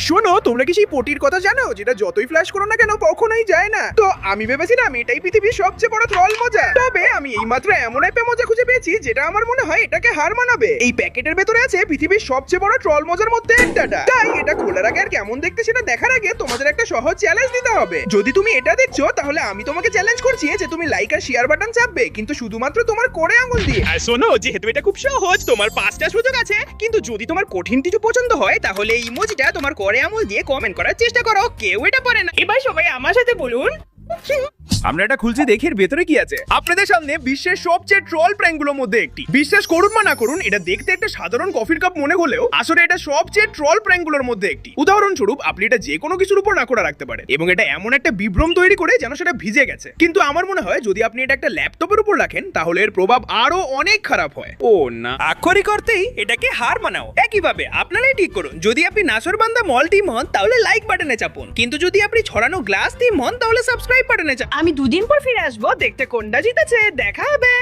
শোনো, তোমরা কি সেই পটির কথা জানো যেটা যতই ফ্ল্যাশ করো না কেন কখনোই যায় না? তো আমি ভেবেছিলাম এটাই পৃথিবীর সবচেয়ে বড় ট্রল মজা। তবে আমি এইমাত্র এমন একটা মজা খুঁজে পেয়েছি যেটা আমার মনে হয় এটাকে হার মানাবে। এই প্যাকেটের ভেতরে আছে পৃথিবীর সবচেয়ে বড় ট্রল মজার মধ্যে একটাটা। তাই এটা খোলার আগে আর কেমন দেখতে সেটা দেখার আগে তোমাদের একটা সহজ চ্যালেঞ্জ দিতে হবে। যদি তুমি এটা দেখছো তাহলে আমি তোমাকে চ্যালেঞ্জ করছি যে তুমি লাইক আর শেয়ার বাটন চাপবে, কিন্তু শুধুমাত্র তোমার কোড়ে আঙুল দিয়ে। আর শোনো, যেহেতু এটা খুব সহজ, তোমার 5টা সুযোগ আছে, কিন্তু যদি তোমার কঠিন কিছু পছন্দ হয় তাহলে এই ইমোজিটা তোমার কোড়ে আঙুল দিয়ে কমেন্ট করার চেষ্টা করো। কেউ এটা পারে না। এবার সবাই আমার সাথে বলুন। আমরা এটা খুলছি, দেখি এর ভেতরে কি আছে। আপনাদের সামনে বিশ্বের সবচেয়ে ট্রল প্র্যাঙ্কগুলোর মধ্যে একটি। বিশ্বাস করুন বা না করুন, এটা দেখতে একটা সাধারণ কফির কাপ মনে হলেও আসলে এটা সবচেয়ে ট্রল প্র্যাঙ্কগুলোর মধ্যে একটি। উদাহরণস্বরূপ, আপনি এটা যে কোনো কিছুর উপর না করে রাখতে পারেন এবং এটা এমন একটা বিভ্রম তৈরি করে যেন সেটা ভিজে গেছে। কিন্তু আমার মনে হয় যদি আপনি এটা একটা ল্যাপটপের উপর রাখেন তাহলে এর প্রভাব আরো অনেক খারাপ হয়। ও না, আক্ষরিক অর্থেই এটাকে হার মানাও। একইভাবে আপনারাই ঠিক করুন। যদি আপনি নাসরবান্দা মল টিম হন তাহলে লাইক বাটনে চাপুন, কিন্তু যদি আপনি ছড়ানো গ্লাস টিম হন তাহলে সাবস্ক্রাইব বাটনে চাপুন। আমি 2 দিন পর ফিরে আসবো, দেখতে কোনটা জিতেছে দেখা হবে।